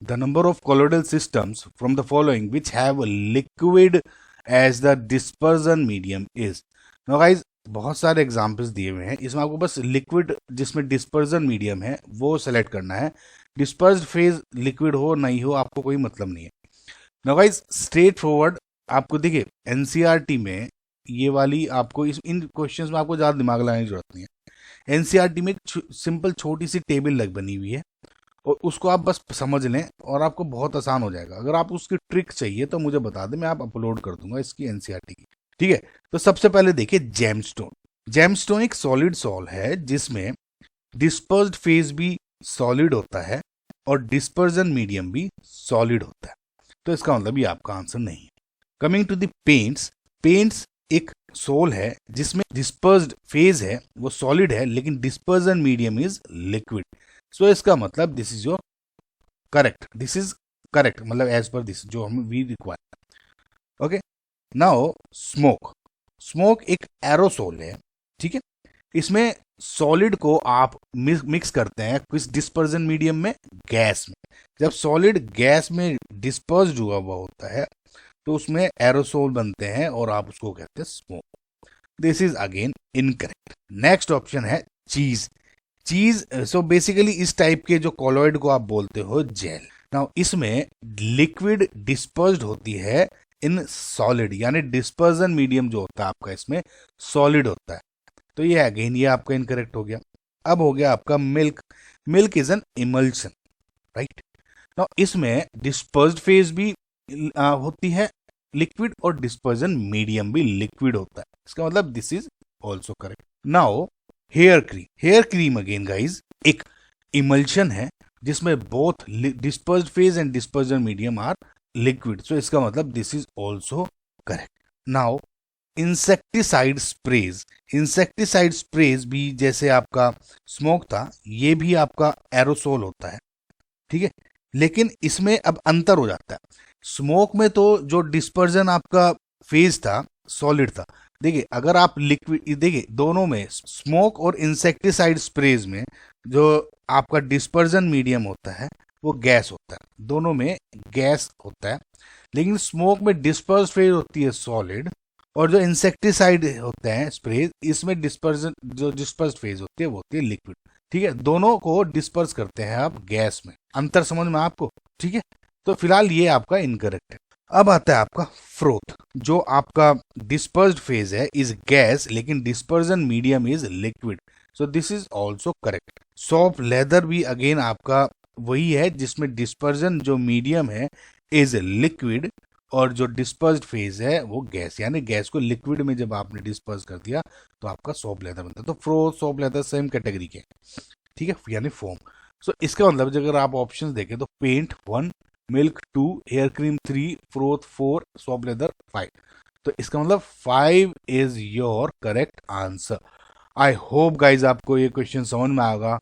The number of colloidal systems from the following which have liquid as the dispersion medium is. No guys, बहुत सारे examples दिए हुए हैं, इसमें आपको बस लिक्विड जिसमें डिस्पर्जन मीडियम है वो सेलेक्ट करना है। डिस्पर्स्ड फेज लिक्विड हो नहीं हो आपको कोई मतलब नहीं है। नो गाइज, स्ट्रेट फॉरवर्ड आपको देखिए एनसीईआरटी में ये वाली आपको इन क्वेश्चंस में आपको ज़्यादा दिमाग लगाने की जरूरत नहीं है। एनसीईआरटी में सिंपल छोटी सी टेबल लग बनी हुई है और उसको आप बस समझ लें और आपको बहुत आसान हो जाएगा। अगर आप उसकी ट्रिक चाहिए तो मुझे बता दें, मैं आप अपलोड कर दूंगा इसकी एनसीईआरटी की। ठीक है, तो सबसे पहले देखिए जेमस्टोन। जेमस्टोन एक सॉलिड सॉल है जिसमें डिस्पर्स्ड फेज भी सॉलिड होता है और डिस्पर्जन मीडियम भी सॉलिड होता है, तो इसका मतलब ये आपका आंसर नहीं है। Coming to the paints, paints एक सोल है जिसमें डिस्पर्स्ड फेज है वो सॉलिड है लेकिन dispersion medium is liquid, so इसका मतलब this is your correct, this is correct, मतलब एज पर दिस जो हम we require. Okay, now smoke. Smoke एक एरोसोल है, ठीक है, इसमें सॉलिड को आप मिक्स करते हैं किस डिस्पर्जन मीडियम में, गैस में। जब सॉलिड गैस में डिस्पर्स्ड हुआ होता है तो उसमें एरोसोल बनते हैं और आप उसको कहते हैं smoke. This is again incorrect. Next option है चीज। चीज सो बेसिकली इस टाइप के जो कॉलोइड को आप बोलते हो जेल। नाउ इसमें लिक्विड डिस्पर्स्ड होती है इन सॉलिड, यानी डिस्पर्जन मीडियम जो होता है आपका इसमें सॉलिड होता है, तो ये अगेन ये आपका इनकरेक्ट हो गया। अब हो गया आपका milk. Milk is an emulsion, right. Now इसमें डिस्पर्स्ड फेज भी होती है लिक्विड और डिस्पर्जन मीडियम भी लिक्विड होता है, इसका मतलब this is also correct. Now hair cream. Hair cream again guys एक इमल्शन है जिसमें both dispersed phase and dispersion medium are liquid, so इसका मतलब this is also correct. Now insecticide sprays. Insecticide sprays भी जैसे आपका स्मोक था, ये भी आपका एरोसोल होता है, ठीक है, लेकिन इसमें अब अंतर हो जाता है। स्मोक में तो जो डिस्पर्जन आपका फेज था सॉलिड था। देखिए अगर आप लिक्विड, देखिए दोनों में स्मोक और इंसेक्टिसाइड स्प्रेज में जो आपका डिस्पर्जन मीडियम होता है वो गैस होता है, दोनों में गैस होता है, लेकिन स्मोक में डिस्पर्स फेज होती है सॉलिड और जो इंसेक्टिसाइड होते हैं स्प्रे इसमें डिस्पर्जन जो डिस्पर्स फेज होती है वो होती है लिक्विड। ठीक है, दोनों को डिस्पर्स करते हैं आप गैस में। अंतर समझ में आपको? ठीक है, तो फिलहाल ये आपका इनकरेक्ट है। अब आता है आपका फ्रोथ, जो आपका डिस्पर्स्ड फेज है इज गैस लेकिन dispersion medium is liquid, so this is also correct. Soft leather भी अगेन आपका वही है जिसमें डिस्पर्जन जो मीडियम है इज लिक्विड और जो डिस्पर्स्ड फेज है वो गैस, यानी गैस को लिक्विड में जब आपने डिस्पर्स कर दिया तो आपका सॉफ्ट लेदर बनता है। तो froth soft leather same category के, ठीक है, यानी फोम। सो इसका मतलब अगर आप ऑप्शंस देखें तो paint 1, milk 2, hair cream 3, froth 4, soft leather 5, तो इसका मतलब 5 is your correct answer. I hope guys आपको ये क्वेश्चन समझ में आएगा।